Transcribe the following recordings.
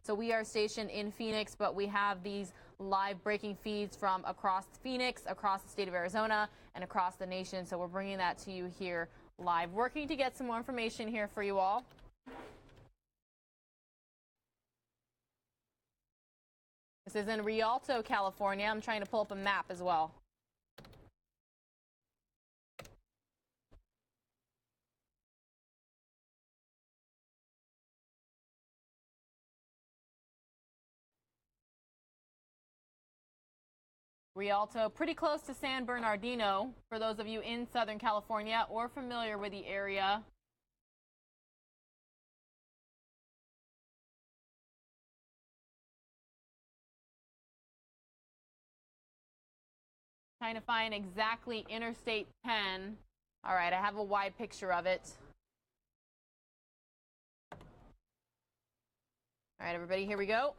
So we are stationed in Phoenix, but we have these live breaking feeds from across Phoenix, across the state of Arizona, and across the nation. So we're bringing that to you here live, working to get some more information here for you all. This is in Rialto, California. I'm trying to pull up a map as well. Rialto, pretty close to San Bernardino, for those of you in Southern California or familiar with the area. Trying to find exactly Interstate 10. All right, I have a wide picture of it. All right, everybody, here we go.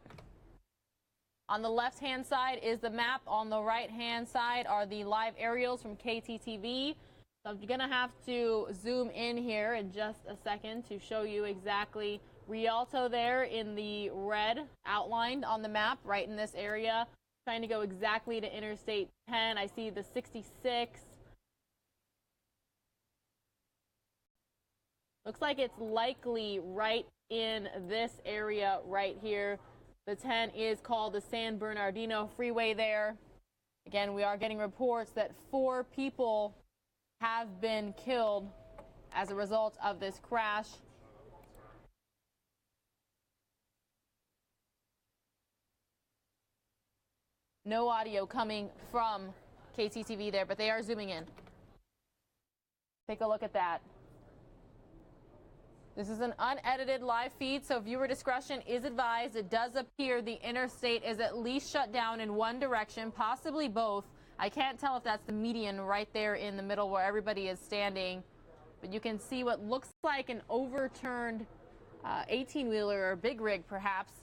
On the left-hand side is the map. On the right-hand side are the live aerials from KTTV. So I'm going to have to zoom in here in just a second to show you exactly Rialto there in the red outlined on the map right in this area. Trying to go exactly to Interstate 10. I see the 66. Looks like it's likely right in this area right here. The 10 is called the San Bernardino Freeway there. Again, we are getting reports that 4 people have been killed as a result of this crash. No audio coming from KTTV there, but they are zooming in. Take a look at that. This is an unedited live feed, so viewer discretion is advised. It does appear the interstate is at least shut down in one direction, possibly both. I can't tell if that's the median right there in the middle where everybody is standing, but you can see what looks like an overturned 18-wheeler or big rig, perhaps.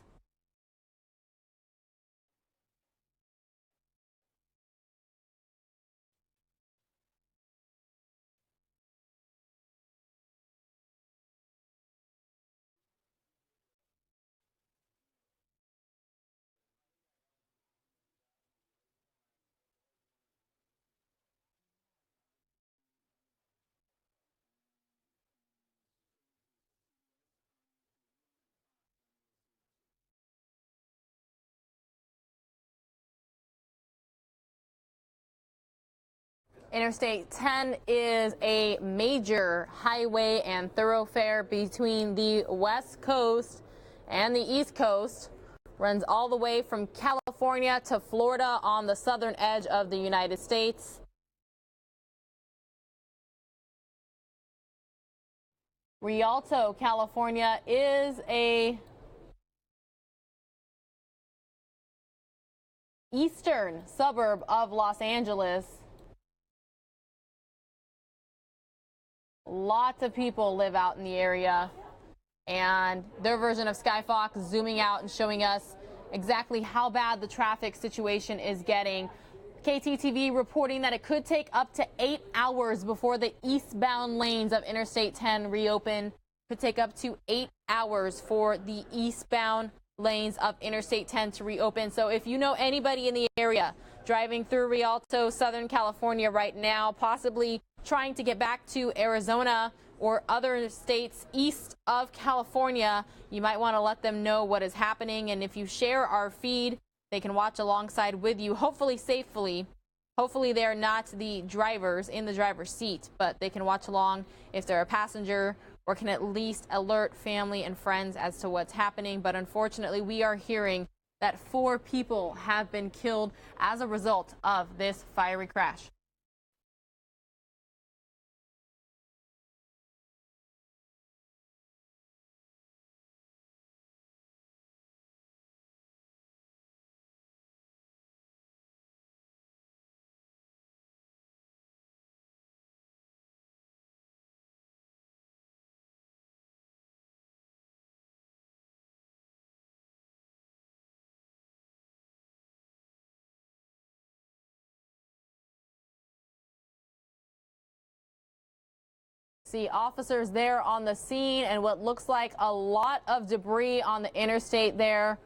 Interstate 10 is a major highway and thoroughfare between the West Coast and the East Coast. Runs all the way from California to Florida on the southern edge of the United States. Rialto, California is a eastern suburb of Los Angeles. Lots of people live out in the area, and their version of Skyfox zooming out and showing us exactly how bad the traffic situation is getting. KTTV reporting that it could take up to 8 hours before the eastbound lanes of Interstate 10 reopen. Could take up to 8 hours for the eastbound lanes of Interstate 10 to reopen. So if you know anybody in the area driving through Rialto, Southern California right now, possibly trying to get back to Arizona or other states east of California, you might want to let them know what is happening. And if you share our feed, they can watch alongside with you, hopefully safely. Hopefully they're not the drivers in the driver's seat, but they can watch along if they're a passenger, or can at least alert family and friends as to what's happening. But unfortunately, we are hearing that 4 people have been killed as a result of this fiery crash. See officers there on the scene and what looks like a lot of debris on the interstate there.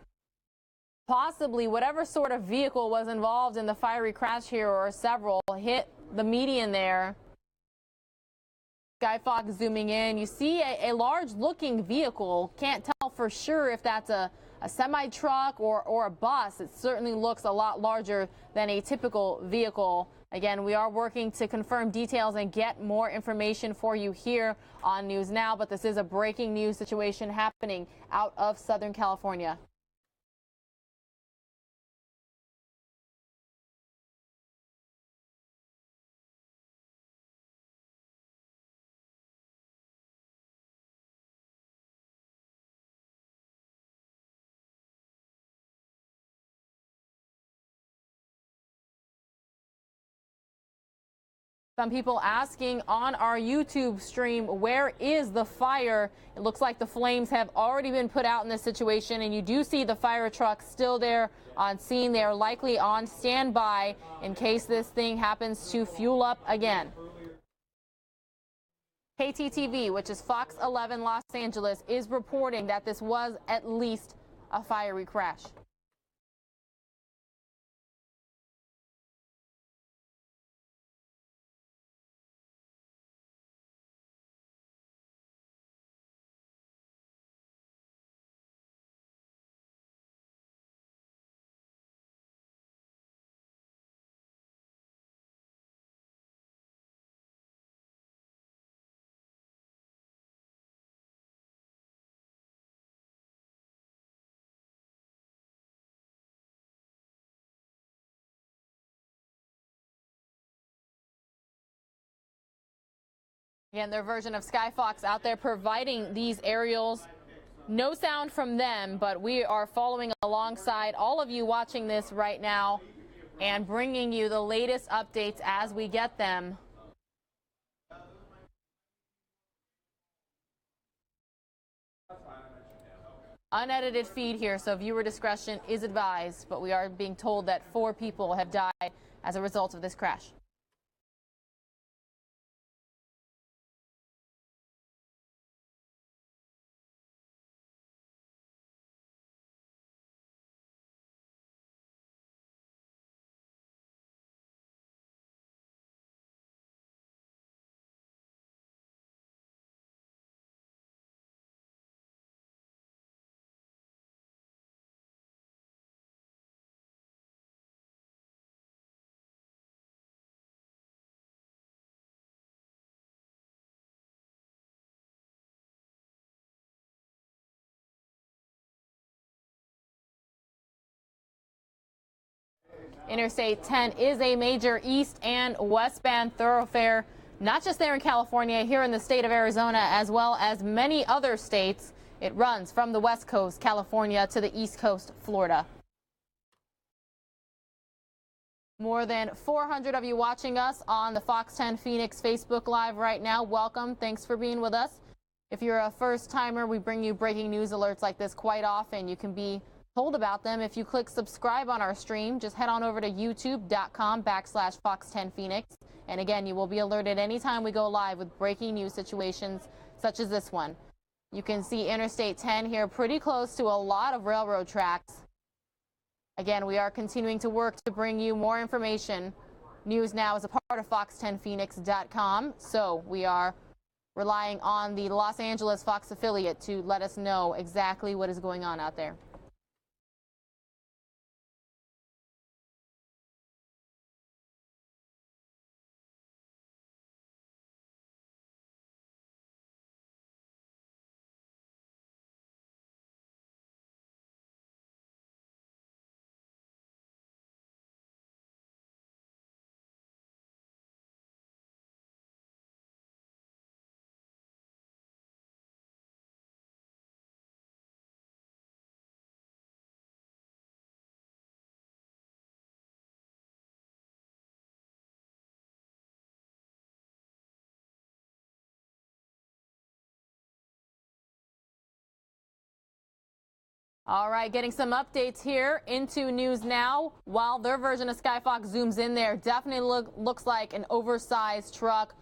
Possibly whatever sort of vehicle was involved in the fiery crash here, or several, hit the median there. Skyfox zooming in, you see a large looking vehicle. Can't tell for sure if that's a semi-truck or a bus. It certainly looks a lot larger than a typical vehicle. Again, we are working to confirm details and get more information for you here on News Now, but this is a breaking news situation happening out of Southern California. Some people asking on our YouTube stream, where is the fire? It looks like the flames have already been put out in this situation, and you do see the fire truck still there on scene. They are likely on standby in case this thing happens to fuel up again. KTTV, which is Fox 11 Los Angeles, is reporting that this was at least a fiery crash. Again, their version of Skyfox out there providing these aerials. No sound from them, but we are following alongside all of you watching this right now and bringing you the latest updates as we get them. Unedited feed here, so viewer discretion is advised, but we are being told that 4 people have died as a result of this crash. Interstate 10 is a major east and westbound thoroughfare, not just there in California, here in the state of Arizona, as well as many other states. It runs from the west coast, California, to the east coast, Florida. More than 400 of you watching us on the Fox 10 Phoenix Facebook Live right now. Welcome. Thanks for being with us. If you're a first timer, we bring you breaking news alerts like this quite often. You can be told about them if you click subscribe on our stream. Just head on over to youtube.com/Fox10Phoenix. And again, you will be alerted anytime we go live with breaking news situations such as this one. You can see Interstate 10 here pretty close to a lot of railroad tracks. Again, we are continuing to work to bring you more information. News Now is a part of Fox10Phoenix.com, so we are relying on the Los Angeles Fox affiliate to let us know exactly what is going on out there. All right, getting some updates here into News Now. While their version of Skyfox zooms in there, definitely looks like an oversized truck.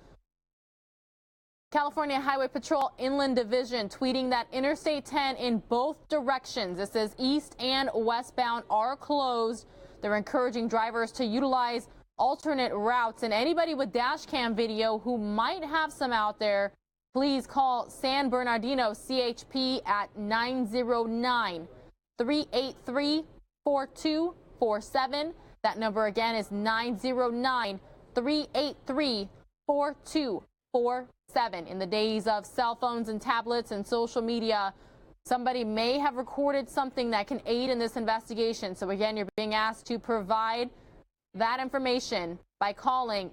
California Highway Patrol Inland Division tweeting that Interstate 10 in both directions, it says east and westbound, are closed. They're encouraging drivers to utilize alternate routes, and anybody with dash cam video who might have some out there, please call San Bernardino CHP at 909-383-4247. That number again is 909-383-4247. In the days of cell phones and tablets and social media, somebody may have recorded something that can aid in this investigation. So again, you're being asked to provide that information by calling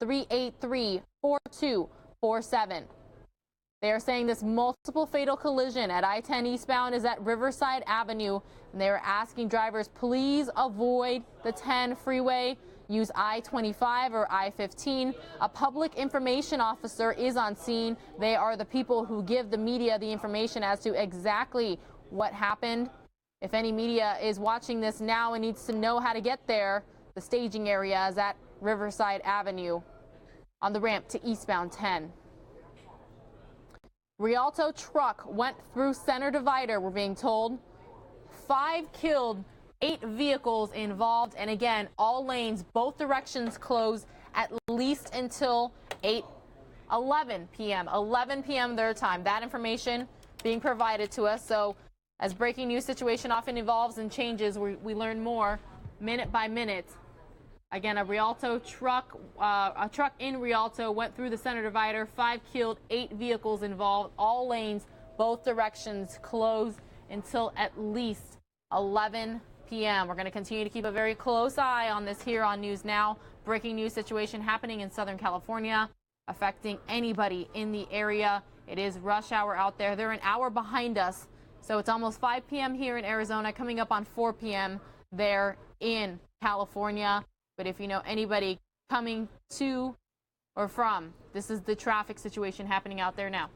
909-383-4247. They are saying this multiple fatal collision at I-10 eastbound is at Riverside Avenue, and they are asking drivers please avoid the 10 freeway. Use I-25 or I-15. A public information officer is on scene. They are the people who give the media the information as to exactly what happened. If any media is watching this now and needs to know how to get there, the staging area is at Riverside Avenue on the ramp to eastbound 10. Rialto truck went through center divider, we're being told. 5 killed, 8 vehicles involved, and again, all lanes, both directions closed at least until 11 p.m. 11 p.m. their time. That information being provided to us. So as breaking news situation often evolves and changes, we learn more minute by minute. Again, a truck in Rialto went through the center divider. 5 killed, 8 vehicles involved, all lanes, both directions closed until at least 11 p.m. We're going to continue to keep a very close eye on this here on News Now. Breaking news situation happening in Southern California, affecting anybody in the area. It is rush hour out there. They're an hour behind us, so it's almost 5 p.m. here in Arizona, coming up on 4 p.m. there in California. But if you know anybody coming to or from, this is the traffic situation happening out there now.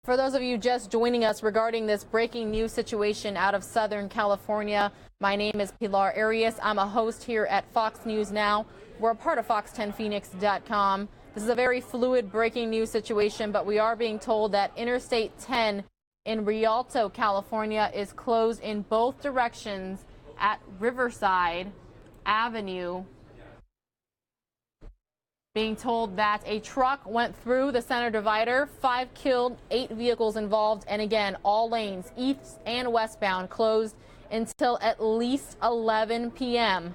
For those of you just joining us regarding this breaking news situation out of Southern California, my name is Pilar Arias. I'm a host here at Fox News Now. We're a part of Fox10Phoenix.com. This is a very fluid breaking news situation, but we are being told that Interstate 10 in Rialto, California is closed in both directions at Riverside Avenue. Being told that a truck went through the center divider, 5 killed, 8 vehicles involved, and again, all lanes, east and westbound, closed until at least 11 p.m.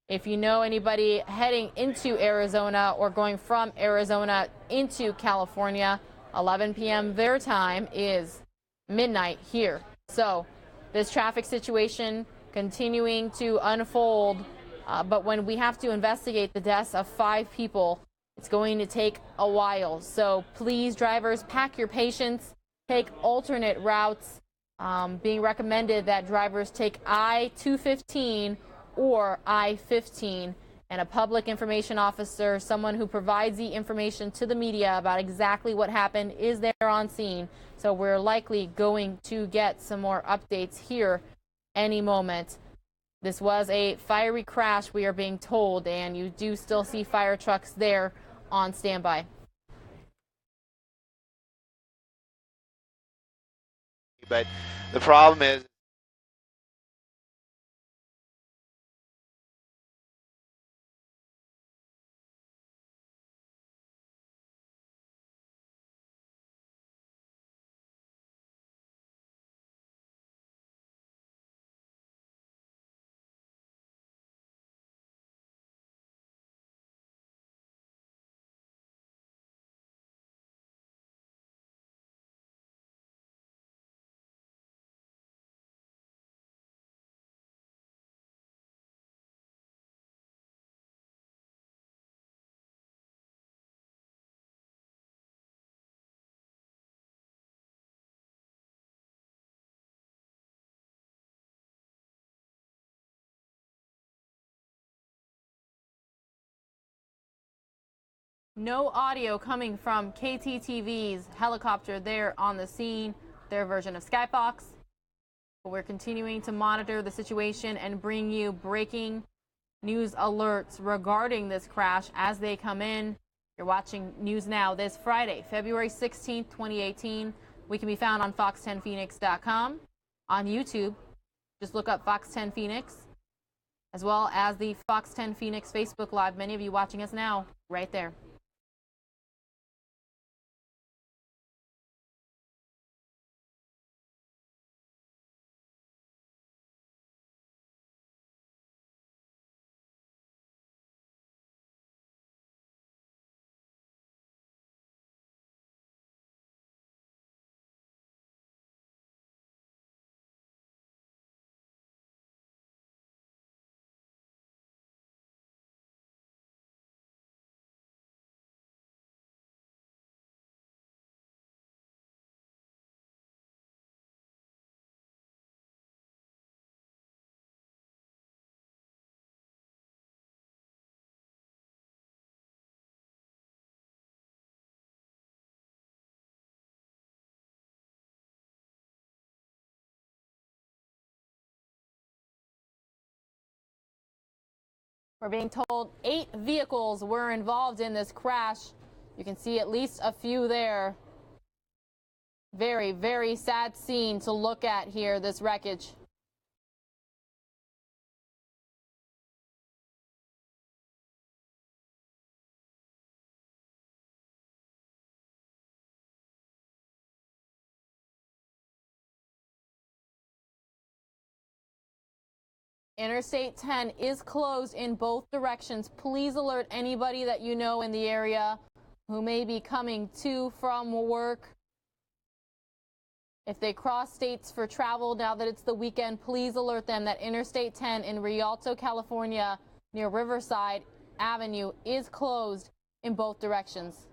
If you know anybody heading into Arizona or going from Arizona into California, 11 p.m. their time is midnight here. So this traffic situation continuing to unfold. But when we have to investigate the deaths of 5 people, it's going to take a while. So please, drivers, pack your patience, take alternate routes. Being recommended that drivers take I-215 or I-15. And a public information officer, someone who provides the information to the media about exactly what happened, is there on scene. So we're likely going to get some more updates here any moment. This was a fiery crash, we are being told, and you do still see fire trucks there on standby. But the problem is No audio coming from KTTV's helicopter there on the scene, their version of Skyfox. But we're continuing to monitor the situation and bring you breaking news alerts regarding this crash as they come in. You're watching News Now this Friday, February 16th, 2018. We can be found on fox10phoenix.com, on YouTube. Just look up Fox 10 Phoenix, as well as the Fox 10 Phoenix Facebook Live. Many of you watching us now right there. We're being told 8 vehicles were involved in this crash. You can see at least a few there. Very, very sad scene to look at here, this wreckage. Interstate 10 is closed in both directions. Please alert anybody that you know in the area who may be coming to from work. If they cross states for travel now that it's the weekend, please alert them that Interstate 10 in Rialto, California, near Riverside Avenue, is closed in both directions.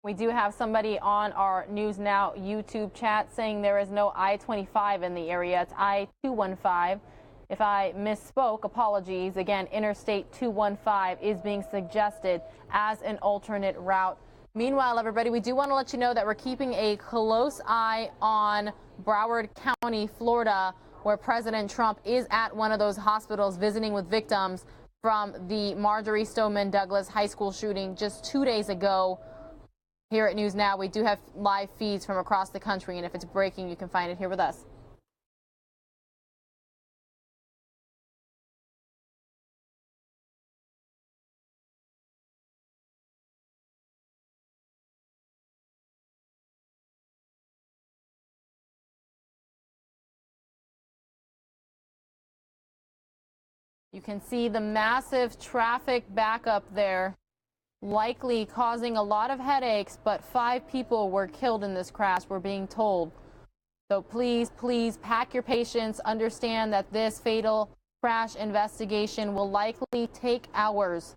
We do have somebody on our News Now YouTube chat saying there is no I-25 in the area. It's I-215. If I misspoke, apologies. Again, Interstate 215 is being suggested as an alternate route. Meanwhile, everybody, we do want to let you know that we're keeping a close eye on Broward County, Florida, where President Trump is at one of those hospitals visiting with victims from the Marjory Stoneman Douglas High School shooting just 2 days ago. Here at News Now, we do have live feeds from across the country, and if it's breaking, you can find it here with us. You can see the massive traffic backup there, likely causing a lot of headaches, but 5 people were killed in this crash, we're being told. So please, please pack your patience. Understand that this fatal crash investigation will likely take hours.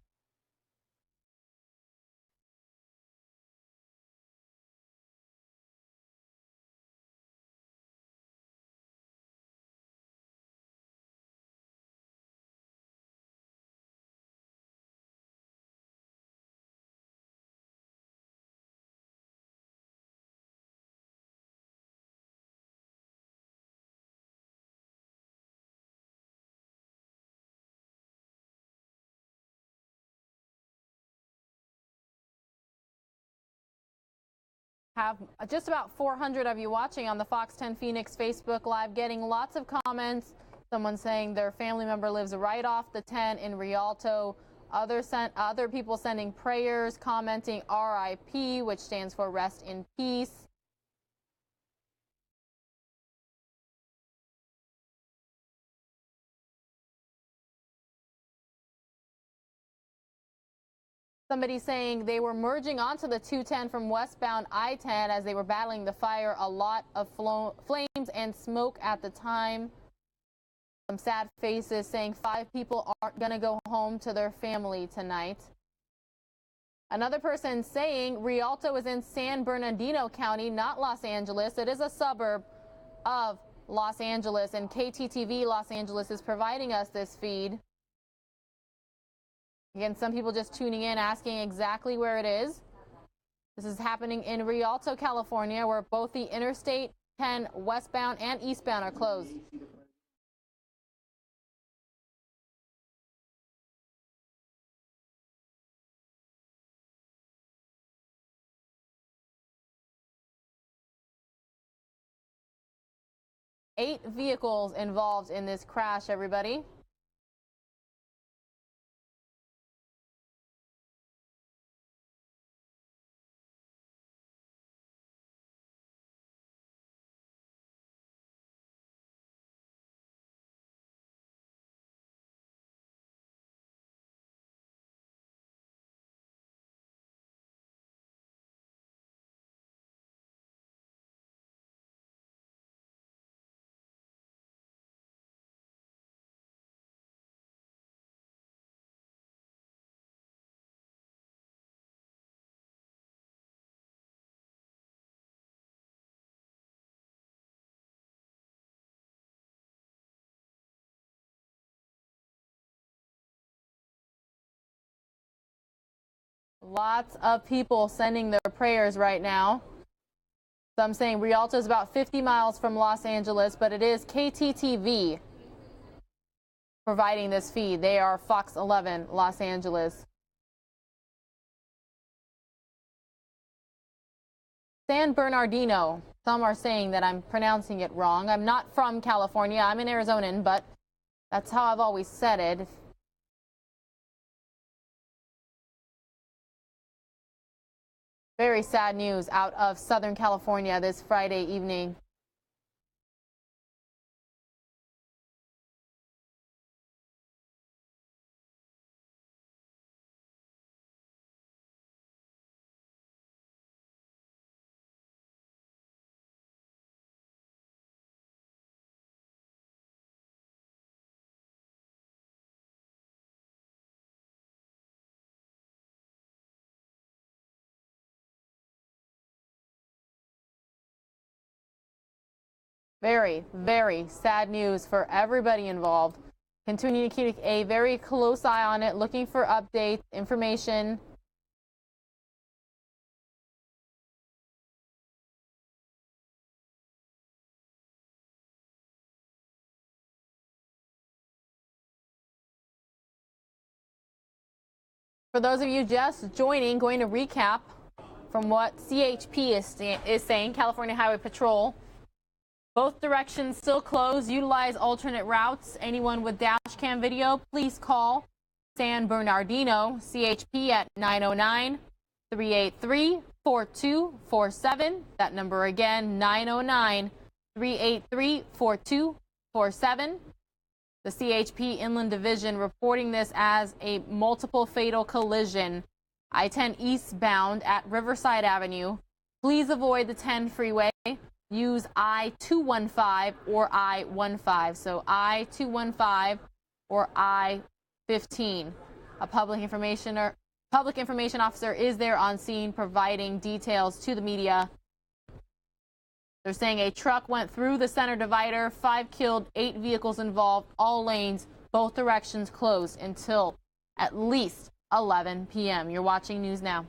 Have just about 400 of you watching on the Fox 10 Phoenix Facebook Live, getting lots of comments. Someone saying their family member lives right off the 10 in Rialto. Other people sending prayers, commenting RIP, which stands for rest in peace. Somebody saying they were merging onto the 210 from westbound I-10 as they were battling the fire. A lot of flames and smoke at the time. Some sad faces saying 5 people aren't going to go home to their family tonight. Another person saying Rialto is in San Bernardino County, not Los Angeles. It is a suburb of Los Angeles, and KTTV Los Angeles is providing us this feed. Again, some people just tuning in, asking exactly where it is. This is happening in Rialto, California, where both the Interstate 10 westbound and eastbound are closed. Eight vehicles involved in this crash, everybody. Lots of people sending their prayers right now. Some saying Rialto is about 50 miles from Los Angeles, but it is KTTV providing this feed. They are Fox 11 Los Angeles. San Bernardino. Some are saying that I'm pronouncing it wrong. I'm not from California. I'm an Arizonan, but that's how I've always said it. Very sad news out of Southern California this Friday evening. Very, very sad news for everybody involved. Continuing to keep a very close eye on it, looking for updates, information. For those of you just joining, going to recap from what CHP is saying, California Highway Patrol. Both directions still closed. Utilize alternate routes. Anyone with dash cam video, please call San Bernardino CHP at 909-383-4247. That number again, 909-383-4247. The CHP Inland Division reporting this as a multiple fatal collision. I-10 eastbound at Riverside Avenue. Please avoid the 10 freeway. Use I-215 or I-15. So I-215 or I-15. A public information officer is there on scene providing details to the media. They're saying a truck went through the center divider, 5 killed, 8 vehicles involved, all lanes, both directions closed until at least 11 p.m. You're watching News Now.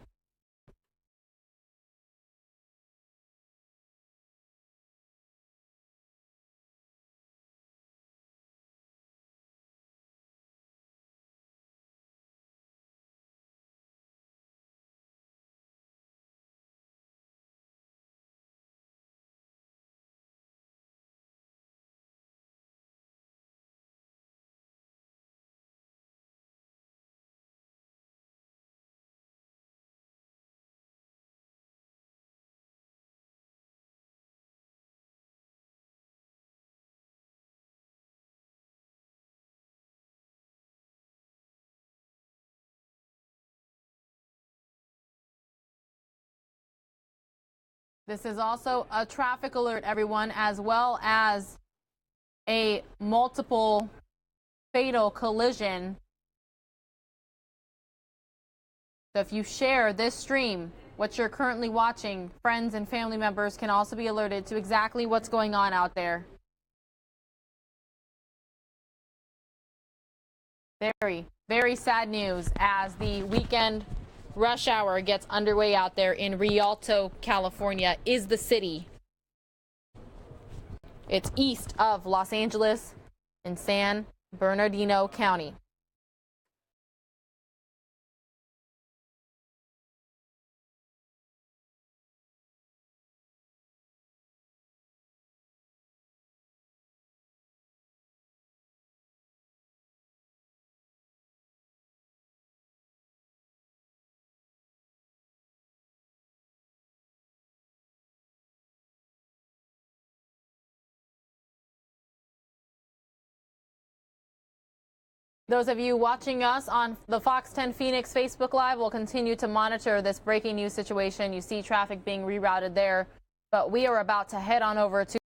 This is also a traffic alert, everyone, as well as a multiple fatal collision. So if you share this stream, what you're currently watching, friends and family members can also be alerted to exactly what's going on out there. Very, very sad news as the weekend rush hour gets underway out there in Rialto, California, is the city. It's east of Los Angeles in San Bernardino County. Those of you watching us on the Fox 10 Phoenix Facebook Live will continue to monitor this breaking news situation. You see traffic being rerouted there, but we are about to head on over to